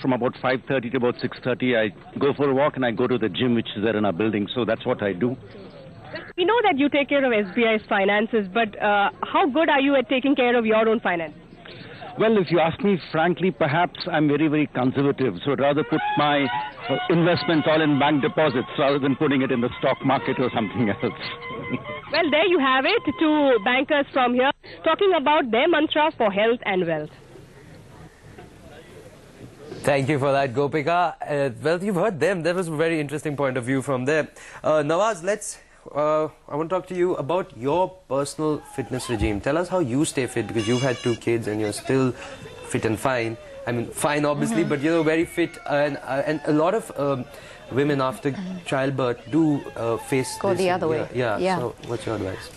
from about 5:30 to about 6:30, I go for a walk and I go to the gym, which is there in our building. So that's what I do. We know that you take care of SBI's finances, but how good are you at taking care of your own finances? Well, if you ask me frankly, perhaps I'm very, very conservative. So I'd rather put my investments all in bank deposits rather than putting it in the stock market or something else. Well, there you have it, two bankers from here talking about their mantra for health and wealth. Thank you for that, Gopika. Well, you've heard them. That was a very interesting point of view from them. Nawaz, I want to talk to you about your personal fitness regime. Tell us how you stay fit, because you've had 2 kids and you're still fit and fine. I mean, fine obviously, but you're very fit. And a lot of women after childbirth do face Go this. the other way. Yeah. So what's your advice?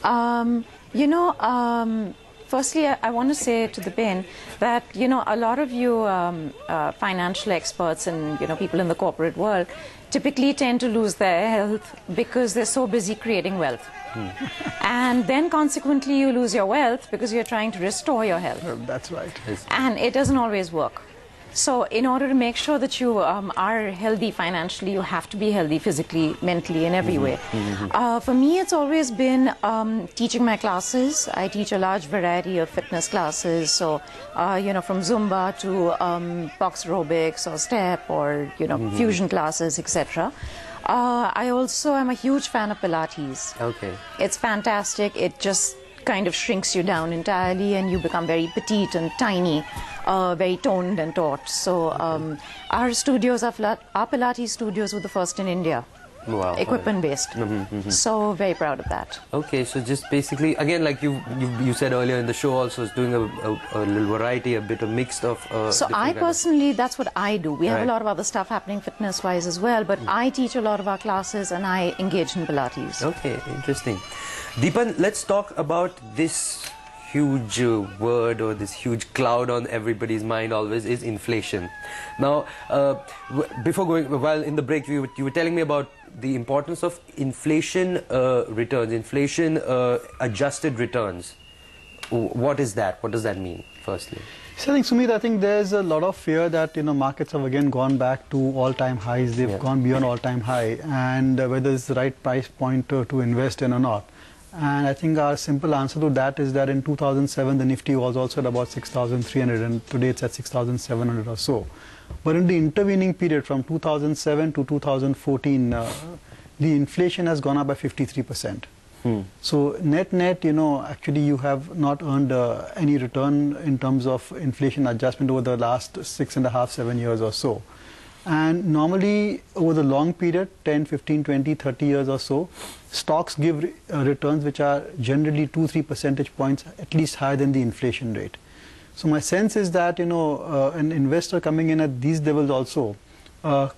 Firstly, I want to say to the bin that, you know, a lot of you financial experts and, you know, people in the corporate world typically tend to lose their health because they're so busy creating wealth. And then consequently you lose your wealth because you're trying to restore your health. That's right. And it doesn't always work. So in order to make sure that you are healthy financially, you have to be healthy physically, mentally, in every way. For me, it's always been teaching my classes. I teach a large variety of fitness classes. So, you know, from Zumba to box aerobics or step or, you know, fusion classes, etc. I also am a huge fan of Pilates. Okay. It's fantastic. It just kind of shrinks you down entirely and you become very petite and tiny, very toned and taut. So our studios, our Pilates studios were the first in India. Wow. Equipment based. So very proud of that. Okay, so just basically, again, like you said earlier in the show, also is doing a little variety, a bit of mixed of. So I personally, that's what I do. We have a lot of other stuff happening fitness-wise as well, but I teach a lot of our classes and I engage in Pilates. Okay, interesting. Deepan, let's talk about this huge word or this huge cloud on everybody's mind always is inflation. Now, before going, while in the break, you were telling me about the importance of inflation returns, inflation adjusted returns. What is that? What does that mean, firstly? So I think, Sumit, I think there's a lot of fear that, you know, markets have again gone back to all-time highs. They've gone beyond all-time high, and whether it's the right price point to invest in or not. And I think our simple answer to that is that in 2007 the Nifty was also at about 6,300 and today it's at 6,700 or so. But in the intervening period from 2007 to 2014, the inflation has gone up by 53%. So net, you know, actually you have not earned any return in terms of inflation adjustment over the last 6.5, 7 years or so. And normally over the long period, 10, 15, 20, 30 years or so, stocks give returns which are generally 2-3 percentage points at least higher than the inflation rate. So my sense is that, you know, an investor coming in at these levels also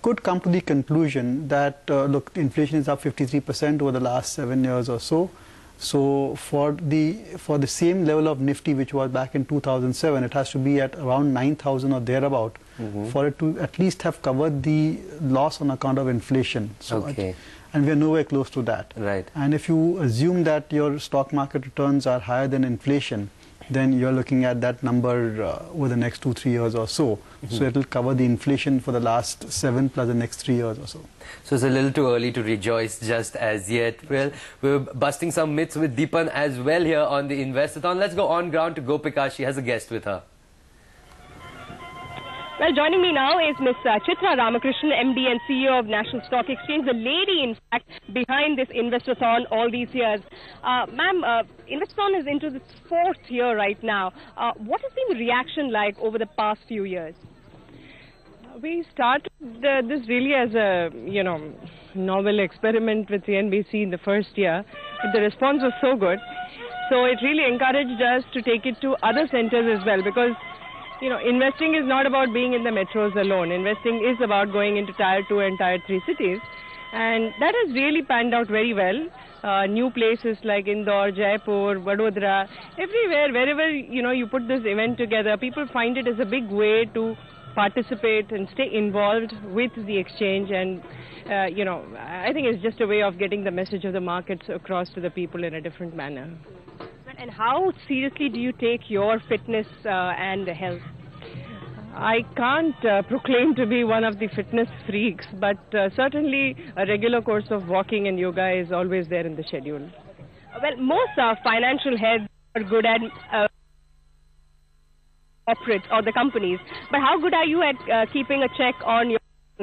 could come to the conclusion that, look, inflation is up 53% over the last 7 years or so. So for the same level of Nifty which was back in 2007, it has to be at around 9,000 or thereabout for it to at least have covered the loss on account of inflation. So and we are nowhere close to that. Right. And if you assume that your stock market returns are higher than inflation, then you're looking at that number over the next 2-3 years or so. So it will cover the inflation for the last 7 plus the next 3 years or so. So it's a little too early to rejoice just as yet. Well, we're busting some myths with Deepan as well here on the Investathon. Let's go on ground to Gopika. She has a guest with her. Well, joining me now is Ms. Chitra Ramakrishnan, MD and CEO of National Stock Exchange, the lady, in fact, behind this Investathon all these years. Ma'am, Investathon is into its 4th year right now. What has been the reaction like over the past few years? We started this really as a, you know, novel experiment with CNBC in the first year. But the response was so good. So it really encouraged us to take it to other centers as well, because you know, investing is not about being in the metros alone. Investing is about going into Tier 2 and Tier 3 cities. And that has really panned out very well. New places like Indore, Jaipur, Vadodara, everywhere, wherever, you know, you put this event together, people find it as a big way to participate and stay involved with the exchange. And, you know, I think it's just a way of getting the message of the markets across to the people in a different manner. And how seriously do you take your fitness and health? I can't proclaim to be one of the fitness freaks, but certainly a regular course of walking and yoga is always there in the schedule. Well, most financial heads are good at corporates or the companies, but how good are you at keeping a check on your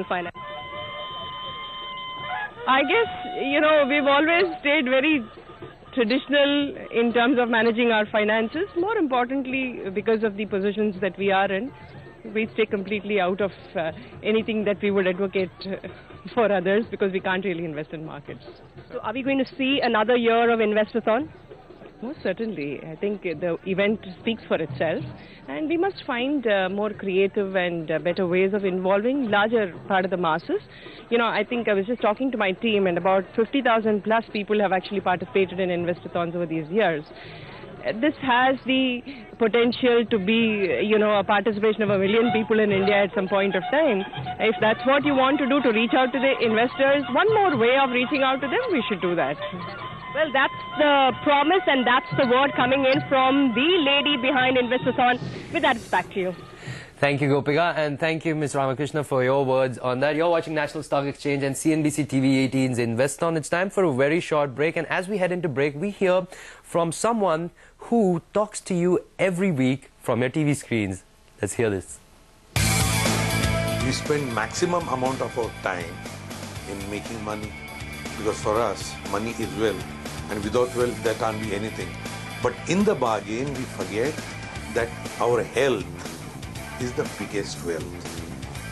finance? I guess, you know, we've always stayed very traditional in terms of managing our finances. More importantly, because of the positions that we are in, we stay completely out of anything that we would advocate for others, because we can't really invest in markets. So are we going to see another year of Investathon? Most certainly. I think the event speaks for itself, and we must find more creative and better ways of involving larger part of the masses. You know, I think I was just talking to my team, and about 50,000 plus people have actually participated in Investathons over these years. this has the potential to be, a participation of 1 million people in India at some point of time. If that's what you want to do, to reach out to the investors, one more way of reaching out to them, we should do that. Well, that's the promise and that's the word coming in from the lady behind Investathon. With that, it's back to you. Thank you, Gopika, and thank you, Ms. Ramakrishna, for your words on that. You're watching National Stock Exchange and CNBC TV 18's Investothon. It's time for a very short break, and as we head into break, we hear from someone who talks to you every week from your TV screens. Let's hear this. We spend maximum amount of our time in making money, because for us, money is wealth, and without wealth, there can't be anything. But in the bargain, we forget that our health is the biggest wealth,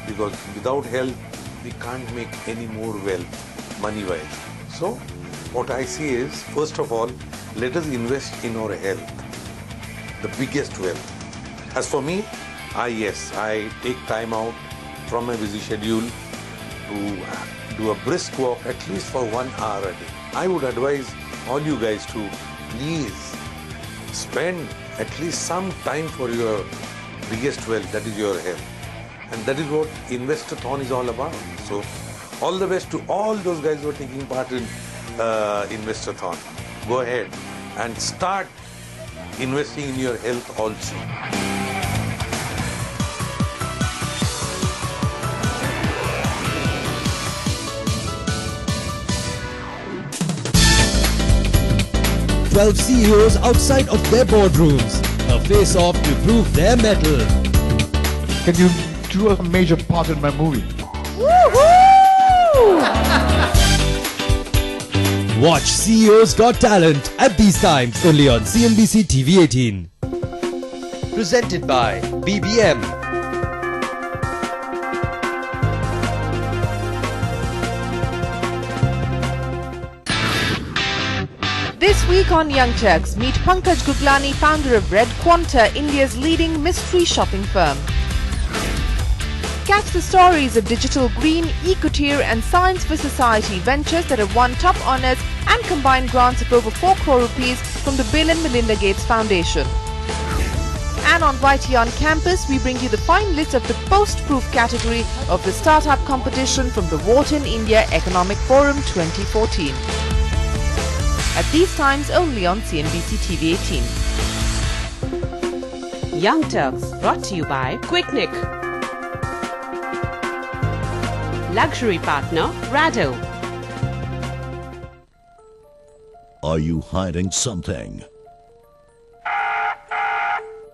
because without health we can't make any more wealth money-wise. So what I see is, first of all, let us invest in our health, the biggest wealth. As for me, I take time out from my busy schedule to do a brisk walk at least for 1 hour a day. I would advise all you guys to please spend at least some time for your biggest wealth, that is your health. And that is what Investathon is all about. So all the best to all those guys who are taking part in Investathon. Go ahead and start investing in your health also. CEOs outside of their boardrooms. A face-off to prove their mettle. Can you do a major part in my movie? Watch CEOs Got Talent at these times only on CNBC TV 18. Presented by BBM. This week on Young Turks, meet Pankaj Guglani, founder of Red Quanta, India's leading mystery shopping firm. Catch the stories of digital green, eco-tier and science for society ventures that have won top honours and combined grants of over 4 crore rupees from the Bill and Melinda Gates Foundation. And on YT on Campus, we bring you the finalists of the post-proof category of the startup competition from the Wharton India Economic Forum 2014. At these times only on CNBC TV 18. Young Turks, brought to you by Quicknick. Luxury partner, Rado. Are you hiding something?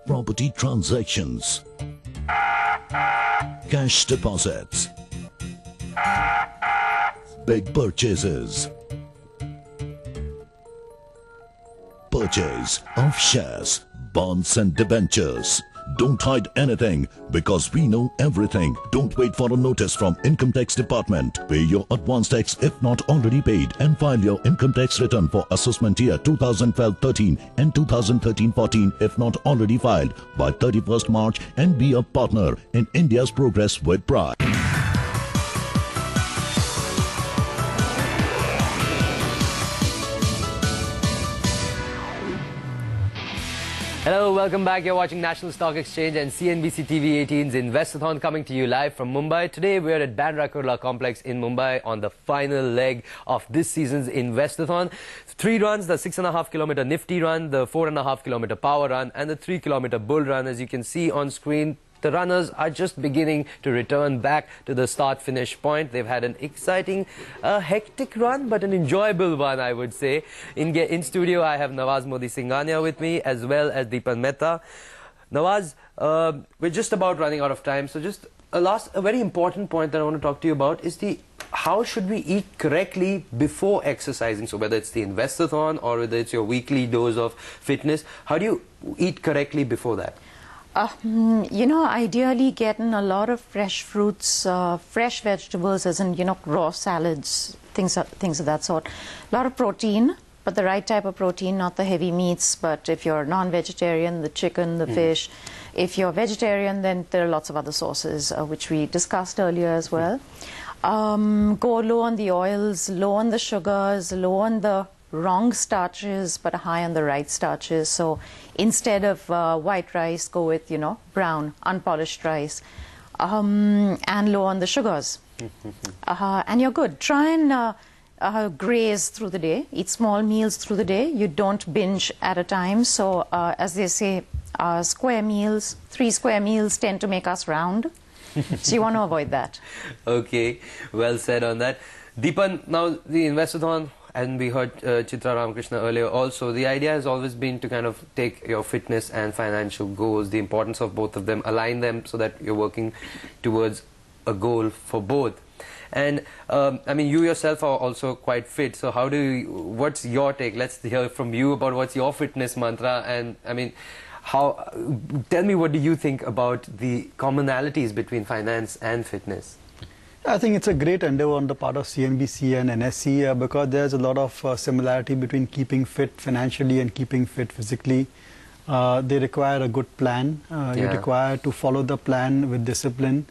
Property transactions, cash deposits, big purchases, purchase of shares, bonds and debentures. Don't hide anything, because we know everything. Don't wait for a notice from Income Tax Department. Pay your advance tax if not already paid, and file your income tax return for assessment year 2012-13 and 2013-14 if not already filed by 31st March, and be a partner in India's progress with pride. Hello, welcome back. You're watching National Stock Exchange and CNBC TV 18's Investothon, coming to you live from Mumbai. Today we're at Bandra Kurla Complex in Mumbai on the final leg of this season's Investothon. 3 runs, the 6.5 kilometer Nifty run, the 4.5 kilometer Power run and the 3 kilometer Bull run. As you can see on screen, the runners are just beginning to return back to the start-finish point. They've had an exciting, hectic run, but an enjoyable one, I would say. In studio, I have Nawaz Modi singhania with me, as well as Deepan Mehta. Nawaz, we're just about running out of time, so just a very important point that I want to talk to you about is how should we eat correctly before exercising? So whether it's the Investothon or whether it's your weekly dose of fitness, how do you eat correctly before that? Ideally getting a lot of fresh fruits, fresh vegetables, as in, raw salads, things of that sort. A lot of protein, but the right type of protein, not the heavy meats. But if you're non-vegetarian, the chicken, the fish. If you're vegetarian, then there are lots of other sources, which we discussed earlier as well. Go low on the oils, low on the sugars, low on the wrong starches but high on the right starches. So instead of white rice, go with, brown, unpolished rice, and low on the sugars. And you're good. Try and graze through the day, eat small meals through the day. You don't binge at a time. So as they say, square meals, 3 square meals tend to make us round. So you want to avoid that. Okay, well said on that. Deepan, now the Investothon, and we heard Chitra Ramakrishna earlier also, the idea has always been to kind of take your fitness and financial goals, the importance of both of them, align them so that you're working towards a goal for both. And I mean, you yourself are also quite fit, so how do you, what's your take? Let's hear from you about what's your fitness mantra, and I mean, tell me, what do you think about the commonalities between finance and fitness? I think it's a great endeavor on the part of CNBC and NSE because there's a lot of similarity between keeping fit financially and keeping fit physically. They require a good plan. You require to follow the plan with discipline.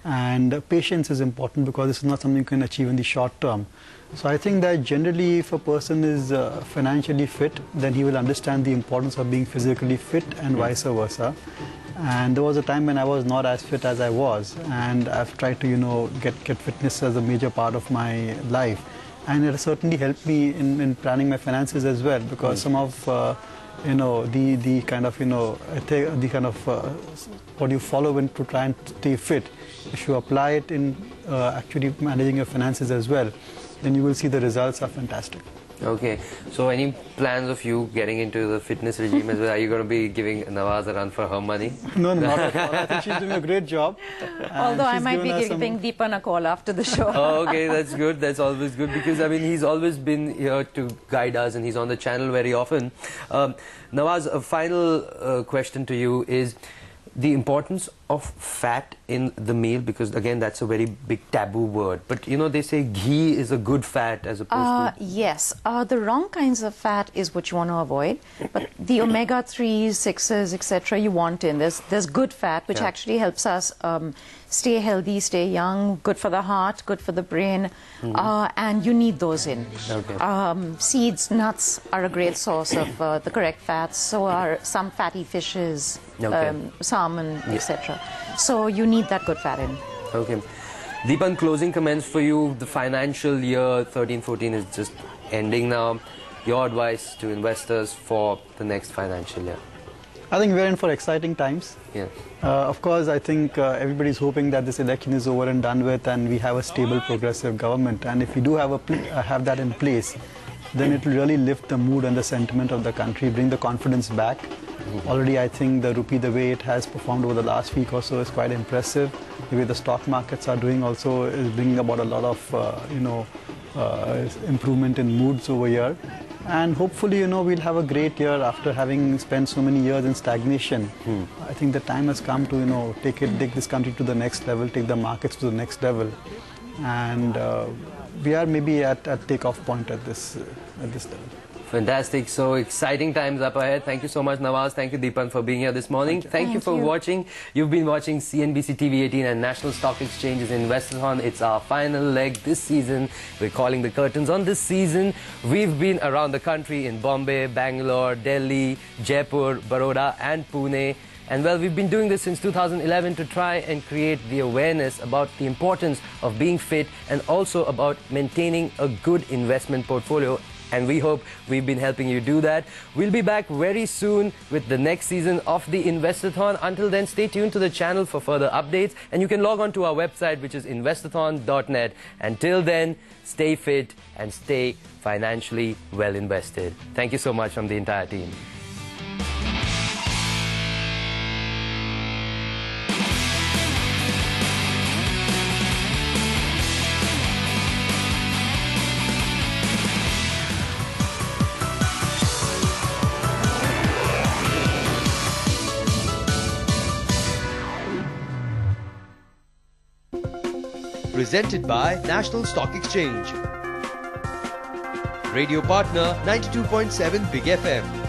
And patience is important because this is not something you can achieve in the short term. So I think that generally if a person is financially fit, then he will understand the importance of being physically fit and vice versa. And there was a time when I was not as fit as I was, and I've tried to, get fitness as a major part of my life. And it certainly helped me in planning my finances as well, because some of the kind of what you follow to try and stay fit, if you apply it in actually managing your finances as well, then you will see the results are fantastic. Okay, so any plans of you getting into the fitness regime as well? Are you going to be giving Nawaz a run for her money? No, not at all. I think she's doing a great job. Although I might be giving Deepan a call after the show. Oh, okay, that's good. That's always good because, I mean, he's always been here to guide us and he's on the channel very often. Nawaz, a final question to you is the importance of fat in the meal, because again that's a very big taboo word, but they say ghee is a good fat as opposed to... Yes, the wrong kinds of fat is what you want to avoid, but the omega-3s, 6s, etc. you want in. There's good fat which actually helps us stay healthy, stay young, good for the heart, good for the brain, and you need those in. Okay. Seeds, nuts are a great source of the correct fats, so are some fatty fishes, salmon, etc. So you need that good fat in. Okay. Deepan, closing comments for you. The financial year 13-14 is just ending now. Your advice to investors for the next financial year? I think we're in for exciting times. Yeah. Of course, I think everybody's hoping that this election is over and done with and we have a stable, progressive government. And if we do have that in place, then it will really lift the mood and the sentiment of the country, bring the confidence back. Already, I think the rupee, the way it has performed over the last week or so, is quite impressive. The way the stock markets are doing also is bringing about a lot of, improvement in moods over here. And hopefully, we'll have a great year after having spent so many years in stagnation. I think the time has come to, take this country to the next level, take the markets to the next level. And we are maybe at takeoff point at this level. Fantastic. So exciting times up ahead. Thank you so much, Nawaz. Thank you, Deepan, for being here this morning. Thank you for watching. You've been watching CNBC TV 18 and National Stock Exchange's Investothon. It's our final leg this season. We're calling the curtains on this season. We've been around the country in Bombay, Bangalore, Delhi, Jaipur, Baroda and Pune. And well, we've been doing this since 2011 to try and create the awareness about the importance of being fit and also about maintaining a good investment portfolio. And we hope we've been helping you do that. We'll be back very soon with the next season of the Investothon. Until then, stay tuned to the channel for further updates. And you can log on to our website, which is investathon.net. Until then, stay fit and stay financially well invested. Thank you so much from the entire team. Presented by National Stock Exchange. Radio partner 92.7 Big FM.